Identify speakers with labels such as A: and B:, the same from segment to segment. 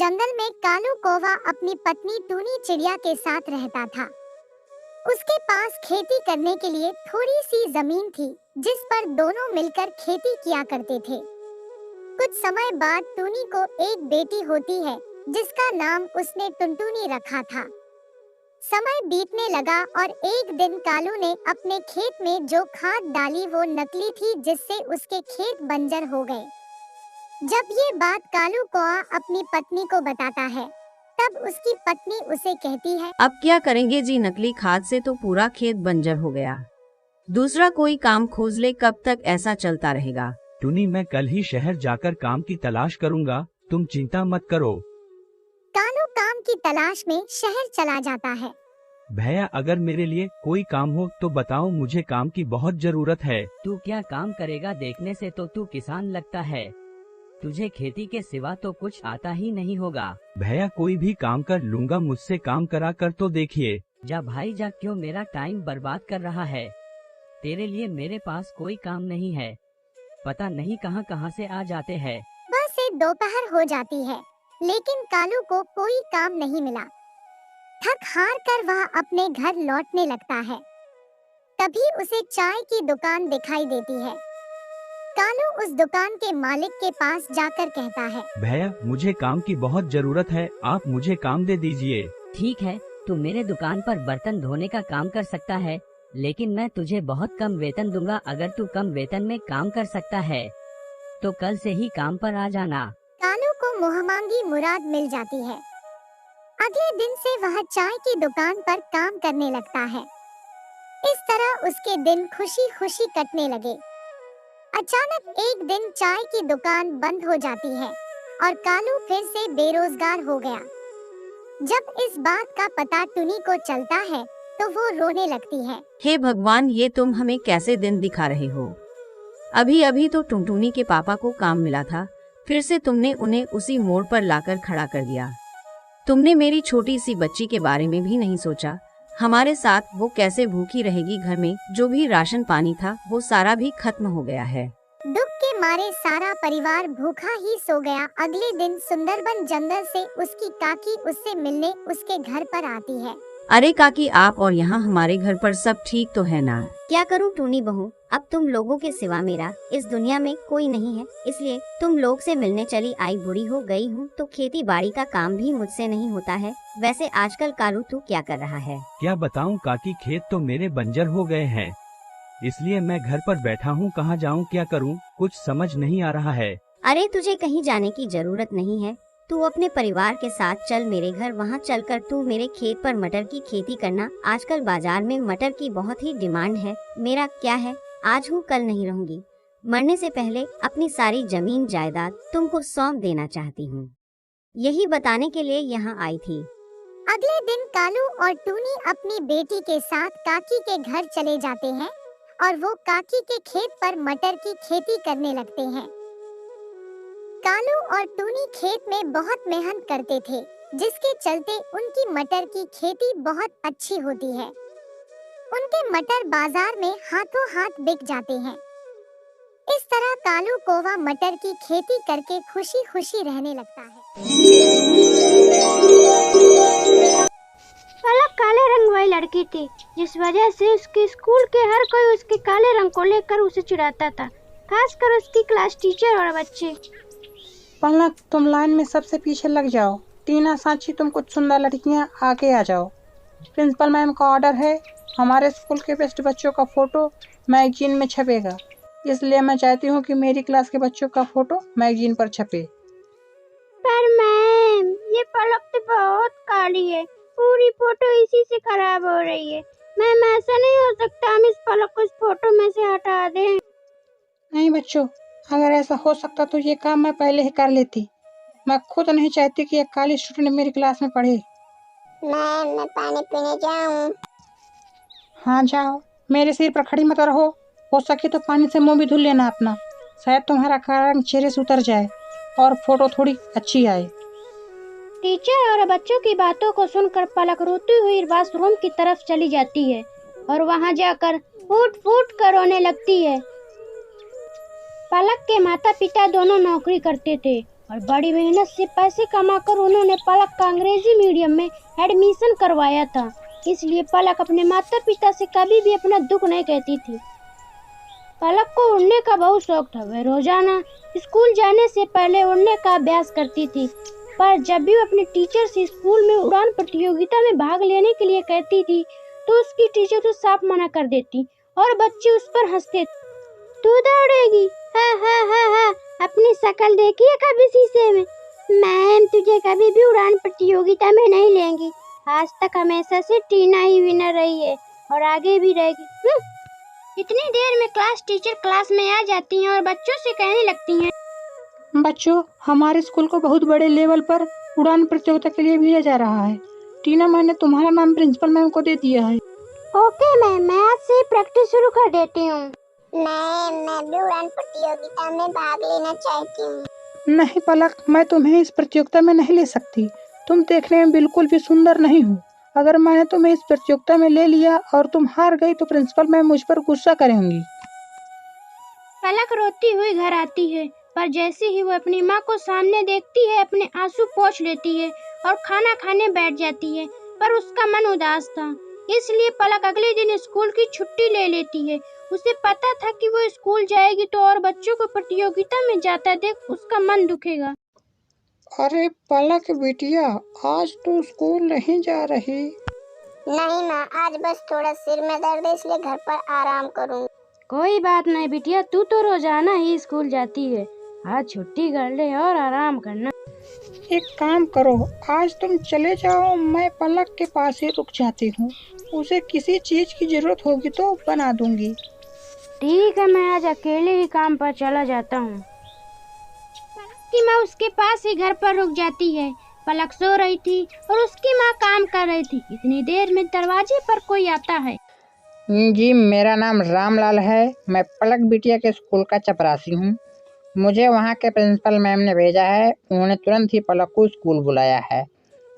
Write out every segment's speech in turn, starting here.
A: जंगल में कालू कौवा अपनी पत्नी टूनी चिड़िया के साथ रहता था। उसके पास खेती करने के लिए थोड़ी सी जमीन थी, जिस पर दोनों मिलकर खेती किया करते थे। कुछ समय बाद टूनी को एक बेटी होती है, जिसका नाम उसने टुनटुनी रखा था। समय बीतने लगा और एक दिन कालू ने अपने खेत में जो खाद डाली वो नकली थी, जिससे उसके खेत बंजर हो गए। जब ये बात कालू कौवा अपनी पत्नी को बताता है, तब उसकी पत्नी उसे कहती है,
B: अब क्या करेंगे जी, नकली खाद से तो पूरा खेत बंजर हो गया। दूसरा कोई काम खोज ले, कब तक ऐसा चलता रहेगा।
C: टुनी, मैं कल ही शहर जाकर काम की तलाश करूंगा, तुम चिंता मत करो।
A: कालू काम की तलाश में शहर चला जाता है।
C: भैया, अगर मेरे लिए कोई काम हो तो बताओ, मुझे काम की बहुत जरूरत है।
D: तू क्या काम करेगा? देखने से तो तू किसान लगता है। तुझे खेती के सिवा तो कुछ आता ही नहीं होगा।
C: भैया, कोई भी काम कर लूंगा, मुझसे काम करा कर तो देखिए।
D: जा भाई जा, क्यों मेरा टाइम बर्बाद कर रहा है? तेरे लिए मेरे पास कोई काम नहीं है, पता नहीं कहां कहां से आ जाते हैं।
A: बस से दोपहर हो जाती है, लेकिन कालू को कोई काम नहीं मिला। थक हार कर वह अपने घर लौटने लगता है। तभी उसे चाय की दुकान दिखाई देती है। कालू उस दुकान के मालिक के पास जाकर कहता है,
C: भैया, मुझे काम की बहुत जरूरत है, आप मुझे काम दे दीजिए।
D: ठीक है, तू मेरे दुकान पर बर्तन धोने का काम कर सकता है, लेकिन मैं तुझे बहुत कम वेतन दूंगा। अगर तू कम वेतन में काम कर सकता है तो कल से ही काम पर आ जाना।
A: कालू को मुहमांगी मुराद मिल जाती है। अगले दिन से वह चाय की दुकान पर काम करने लगता है। इस तरह उसके दिन खुशी खुशी कटने लगे। अचानक एक दिन चाय की दुकान बंद हो जाती है और कालू फिर से बेरोजगार हो गया। जब इस बात का पता टुनी को चलता है तो वो रोने लगती है।
B: हे भगवान, ये तुम हमें कैसे दिन दिखा रहे हो। अभी अभी तो टुनटुनी के पापा को काम मिला था, फिर से तुमने उन्हें उसी मोड़ पर लाकर खड़ा कर दिया। तुमने मेरी छोटी सी बच्ची के बारे में भी नहीं सोचा। हमारे साथ वो कैसे भूखी रहेगी। घर में जो भी राशन पानी था वो सारा भी खत्म हो गया है।
A: दुख के मारे सारा परिवार भूखा ही सो गया। अगले दिन सुंदरबन जंगल से उसकी काकी उससे मिलने उसके घर पर आती है।
B: अरे काकी, आप और यहाँ हमारे घर पर सब ठीक तो है ना?
E: क्या करूं टूनी बहू, अब तुम लोगों के सिवा मेरा इस दुनिया में कोई नहीं है, इसलिए तुम लोग से मिलने चली आई। बूढ़ी हो गई हूँ तो खेती बाड़ी का काम भी मुझसे नहीं होता है। वैसे आजकल कालू तू क्या कर रहा है?
C: क्या बताऊं काकी, खेत तो मेरे बंजर हो गए हैं, इसलिए मैं घर पर बैठा हूँ। कहाँ जाऊँ, क्या करूँ, कुछ समझ नहीं आ रहा है।
E: अरे तुझे कहीं जाने की जरूरत नहीं है, तू अपने परिवार के साथ चल मेरे घर। वहाँ चलकर तू मेरे खेत पर मटर की खेती करना। आजकल बाजार में मटर की बहुत ही डिमांड है। मेरा क्या है, आज हूँ कल नहीं रहूंगी। मरने से पहले अपनी सारी जमीन जायदाद तुमको सौंप देना चाहती हूँ। यही बताने के लिए यहाँ आई थी।
A: अगले दिन कालू और टूनी अपनी बेटी के साथ काकी के घर चले जाते हैं और वो काकी के खेत पर मटर की खेती करने लगते हैं। कालू और टूनी खेत में बहुत मेहनत करते थे, जिसके चलते उनकी मटर की खेती बहुत अच्छी होती है। उनके मटर बाजार में हाथों हाथ बिक जाते हैं। इस तरह कालू कौवा मटर की खेती करके खुशी खुशी रहने लगता है।
F: पलक काले रंग वाली लड़की थी, जिस वजह से उसके स्कूल के हर कोई उसके काले रंग को लेकर उसे चिढ़ाता था, खासकर उसकी क्लास टीचर और बच्चे।
G: पलक, तुम लाइन में सबसे पीछे लग जाओ। टीना, सांची, तुम कुछ सुंदर लड़कियां आगे आ जाओ। प्रिंसिपल मैम का ऑर्डर है, हमारे स्कूल के बेस्ट बच्चों का फोटो मैगजीन में छपेगा, इसलिए मैं चाहती हूँ कि मेरी क्लास के बच्चों का फोटो मैगजीन पर छपे।
F: पर मैम, ये पलक तो बहुत काली है, पूरी फोटो इसी से खराब हो रही है। मैम, ऐसा नहीं हो सकता, हम इस पलक को इस फोटो में से हटा दें।
G: नहीं बच्चों, अगर ऐसा हो सकता तो ये काम मैं पहले ही कर लेती। मैं खुद नहीं चाहती कि एक काली स्टूडेंट मेरी क्लास में पढ़े।
A: मैम, मैं पानी पीने जाऊं?
G: हाँ जाओ, मेरे सिर पर खड़ी मत रहो। हो सके तो पानी से मुंह भी धुल लेना अपना, शायद तुम्हारा काला रंग चेहरे से उतर जाए और फोटो थोड़ी अच्छी आए।
F: टीचर और बच्चों की बातों को सुनकर पलक रोती हुई वॉशरूम की तरफ चली जाती है और वहां जाकर फूट फूट कर रोने लगती है। पलक के माता पिता दोनों नौकरी करते थे और बड़ी मेहनत से पैसे कमाकर उन्होंने पलक का अंग्रेजी मीडियम में एडमिशन करवाया था। इसलिए पलक अपने माता पिता से कभी भी अपना दुख नहीं कहती थी। पलक को उड़ने का बहुत शौक था। वह रोजाना स्कूल जाने से पहले उड़ने का अभ्यास करती थी, पर जब भी वो अपने टीचर से स्कूल में उड़ान प्रतियोगिता में भाग लेने के लिए कहती थी तो उसकी टीचर उसे साफ मना कर देती और बच्चे उस पर हंसते। तू दौड़ेगी? हाँ हाँ हाँ हाँ, अपनी शक्ल देखी है कभी शीशे में? मैम तुझे कभी भी उड़ान प्रतियोगिता में नहीं लेंगी। आज तक हमेशा से टीना ही विनर रही है और आगे भी रहेगी। इतनी देर में क्लास टीचर क्लास में आ जाती हैं और बच्चों से कहने लगती हैं,
G: बच्चों, हमारे स्कूल को बहुत बड़े लेवल पर उड़ान प्रतियोगिता के लिए भेजा जा रहा है। टीना, मैंने तुम्हारा नाम प्रिंसिपल मैम को दे दिया है।
F: ओके मैम, मैं आज से प्रैक्टिस शुरू कर देती हूँ।
A: मैं भी उड़ान प्रतियोगिता में भाग लेना चाहती हूँ।
G: नहीं पलक, मैं तुम्हें इस प्रतियोगिता में नहीं ले सकती। तुम देखने में बिल्कुल भी सुंदर नहीं हो। अगर मैंने तुम्हें इस प्रतियोगिता में ले लिया और तुम हार गई तो प्रिंसिपल मैम मुझ पर गुस्सा करेंगी।
F: पलक रोती हुई घर आती है, पर जैसे ही वो अपनी माँ को सामने देखती है अपने आंसू पोंछ लेती है और खाना खाने बैठ जाती है। पर उसका मन उदास था, इसलिए पलक अगले दिन स्कूल की छुट्टी ले लेती है। उसे पता था कि वो स्कूल जाएगी तो और बच्चों को प्रतियोगिता में जाता देख उसका मन दुखेगा।
G: अरे पलक बिटिया, आज तो स्कूल नहीं जा रही?
A: नहीं माँ, आज बस थोड़ा सिर में दर्द है इसलिए घर पर आराम करूँगी।
F: कोई बात नहीं बिटिया, तू तो रोजाना ही स्कूल जाती है, आज छुट्टी कर ले और आराम करना।
G: एक काम करो, आज तुम चले जाओ, मैं पलक के पास ही रुक जाती हूँ। उसे किसी चीज की जरूरत होगी तो बना दूंगी।
F: ठीक है, मैं आज अकेले ही काम पर चला जाता हूँ। उसकी माँ उसके पास ही घर पर रुक जाती है। पलक सो रही थी और उसकी माँ काम कर रही थी। इतनी देर में दरवाजे पर कोई आता है।
G: जी, मेरा नाम रामलाल है। मैं पलक बिटिया के स्कूल का चपरासी हूँ। मुझे वहाँ के प्रिंसिपल मैम ने भेजा है। उन्होंने तुरंत ही पलक को स्कूल बुलाया है।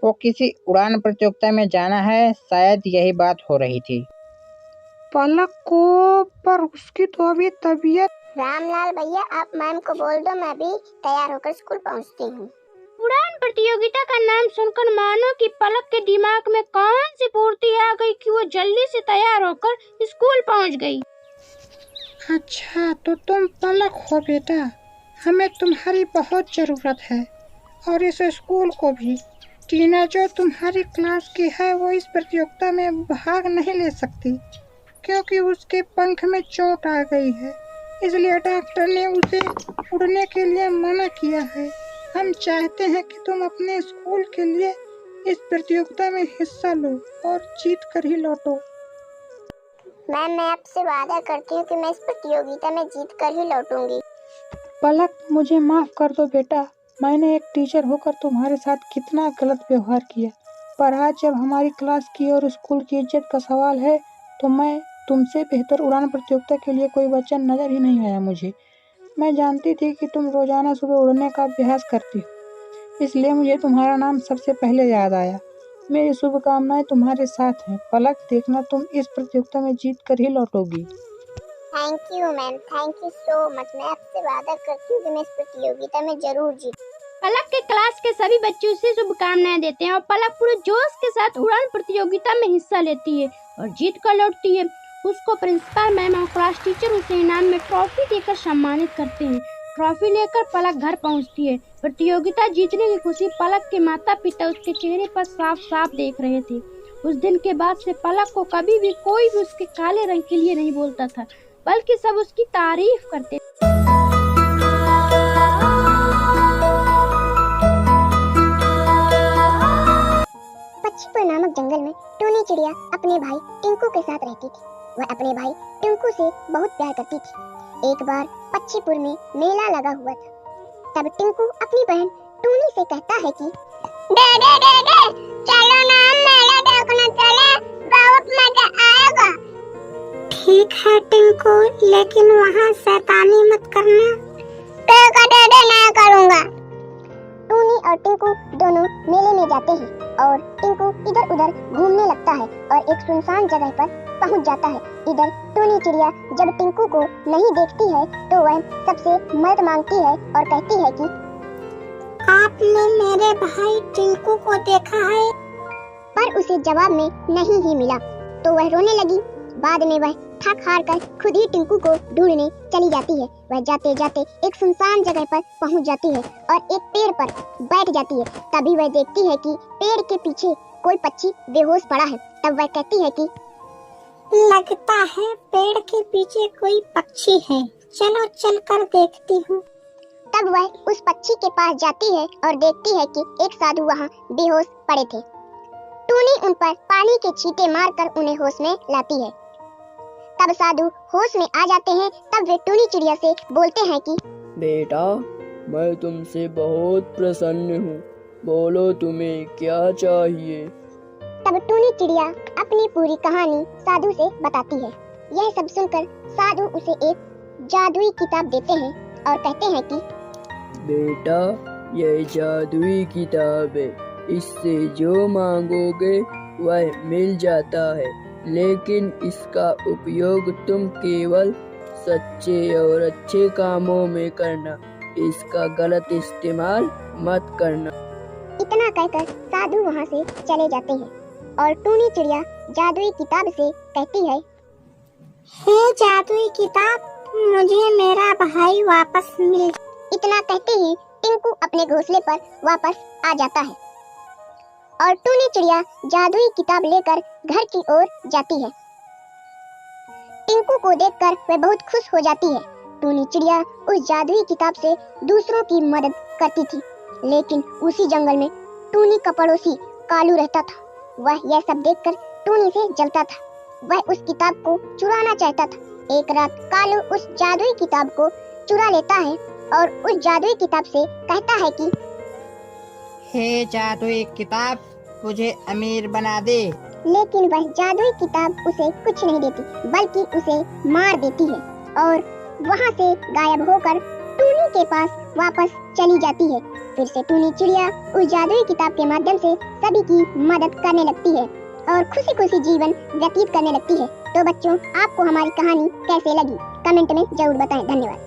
G: वो किसी उड़ान प्रतियोगिता में जाना है, शायद यही बात हो रही थी। पलक को, पर उसकी तो अभी तबीयत।
A: रामलाल भैया, आप मैम को बोल दो, मैं भी तैयार होकर स्कूल पहुंचती हूँ।
F: उड़ान प्रतियोगिता का नाम सुनकर मानो कि पलक के दिमाग में कौन सी फुर्ती आ गई कि वो जल्दी से तैयार होकर स्कूल पहुंच गई।
G: अच्छा, तो तुम पलक हो बेटा। हमें तुम्हारी बहुत ज़रूरत है और इस स्कूल को भी। टीना जो तुम्हारी क्लास की है वो इस प्रतियोगिता में भाग नहीं ले सकती क्योंकि उसके पंख में चोट आ गई है। इसलिए डॉक्टर ने उसे उड़ने के लिए मना किया है। हम चाहते हैं कि तुम अपने स्कूल के लिए इस प्रतियोगिता में हिस्सा लो और जीत कर ही लौटो।
A: मैम, मैं आपसे वादा करती हूँ कि मैं इस प्रतियोगिता में जीत कर ही लौटूंगी।
G: पलक, मुझे माफ़ कर दो बेटा। मैंने एक टीचर होकर तुम्हारे साथ कितना गलत व्यवहार किया, पर आज जब हमारी क्लास की और स्कूल की इज्जत का सवाल है तो मैं तुमसे बेहतर उड़ान प्रतियोगिता के लिए कोई बच्चा नज़र ही नहीं आया मुझे। मैं जानती थी कि तुम रोज़ाना सुबह उड़ने का अभ्यास करती हो, इसलिए मुझे तुम्हारा नाम सबसे पहले याद आया। मेरी शुभकामनाएं तुम्हारे साथ हैं। पलक, देखना तुम इस प्रतियोगिता में जीत कर ही लौटोगी।
A: Thank you ma'am, thank you so much. मैं आपसे वादा करती हूँ कि मैं इस प्रतियोगिता में जरूर जीत।
F: पलक के क्लास के सभी बच्चे उसे शुभकामनाएं देते हैं और पलक पूरे जोश के साथ उड़ान प्रतियोगिता में हिस्सा लेती है और जीत कर लौटती है। उसको प्रिंसिपल मैम और क्लास टीचर उसे इनाम में ट्रॉफी देकर सम्मानित करते हैं। ट्रॉफी लेकर पलक घर पहुंचती है। प्रतियोगिता जीतने की खुशी पलक के माता पिता उसके चेहरे पर साफ साफ देख रहे थे। उस दिन के बाद से पलक को कभी भी कोई भी उसके काले रंग के लिए नहीं बोलता था, बल्कि सब उसकी तारीफ करते।
A: पक्षीपुर नामक जंगल में टूनी चिड़िया अपने भाई टिंकू के साथ रहती थी। वह अपने भाई टिंकू से बहुत प्यार करती थी। एक बार पक्षीपुर में मेला लगा हुआ था। तब टिंकू अपनी बहन टूनी से कहता है कि दे चलो ना, मेला देखने चले, बहुत मजा आएगा। ठीक है टिंकू, लेकिन वहाँ शैतानी मत करना। ना करूँगा। टूनी और टिंकू दोनों मेले में जाते हैं और टिंकू इधर उधर घूमने लगता है और एक सुनसान जगह पर पहुंच जाता है। इधर टूनी चिड़िया जब टिंकू को नहीं देखती है तो वह सबसे मदद मांगती है और कहती है कि
H: आपने मेरे भाई टिंकू को देखा है?
A: पर उसे जवाब में नहीं ही मिला तो वह रोने लगी। बाद में वह थक हार कर खुद ही टिंकू को ढूंढने चली जाती है। वह जाते जाते एक सुनसान जगह पर पहुंच जाती है और एक पेड़ पर बैठ जाती है। तभी वह देखती है कि पेड़ के पीछे कोई पक्षी बेहोश पड़ा है। तब वह कहती है कि
H: लगता है पेड़ के पीछे कोई पक्षी है, चलो चलकर देखती हूँ।
A: तब वह उस पक्षी के पास जाती है और देखती है कि एक साधु वहाँ बेहोश पड़े थे। टूनी उन पर पानी के छींटे मारकर उन्हें होश में लाती है। तब साधु होश में आ जाते हैं। तब वे टूनी चिड़िया से बोलते हैं कि
I: बेटा, मैं तुमसे बहुत प्रसन्न हूँ, बोलो तुम्हें क्या चाहिए।
A: तब टूनी चिड़िया अपनी पूरी कहानी साधु से बताती है। यह सब सुनकर साधु उसे एक जादुई किताब देते हैं और कहते हैं कि
I: बेटा, यह जादुई किताब है, इससे जो मांगोगे वह मिल जाता है, लेकिन इसका उपयोग तुम केवल सच्चे और अच्छे कामों में करना, इसका गलत इस्तेमाल मत करना।
A: इतना कहकर साधु वहाँ से चले जाते हैं और टूनी चिड़िया जादुई किताब से कहती है,
H: हे जादुई किताब, मुझे मेरा भाई वापस मिल।
A: इतना कहते ही टिंकू अपने घोंसले पर वापस आ जाता है और टूनी चिड़िया जादुई किताब लेकर घर की ओर जाती है। टिंकू को देखकर वह बहुत खुश हो जाती है। टूनी चिड़िया उस जादुई किताब से दूसरों की मदद करती थी, लेकिन उसी जंगल में टूनी का पड़ोसी कालू रहता था। वह यह सब देखकर टूनी से जलता था। वह उस किताब को चुराना चाहता था। एक रात कालू उस जादुई किताब को चुरा लेता है और उस जादुई किताब से कहता है कि
J: हे जादुई किताब, मुझे अमीर बना दे।
A: लेकिन वह जादुई किताब उसे कुछ नहीं देती, बल्कि उसे मार देती है और वहाँ से गायब होकर टूनी के पास वापस चली जाती है। फिर से टूनी चिड़िया उस जादुई किताब के माध्यम से सभी की मदद करने लगती है और खुशी खुशी जीवन व्यतीत करने लगती है। तो बच्चों, आपको हमारी कहानी कैसे लगी कमेंट में जरूर बताएं। धन्यवाद।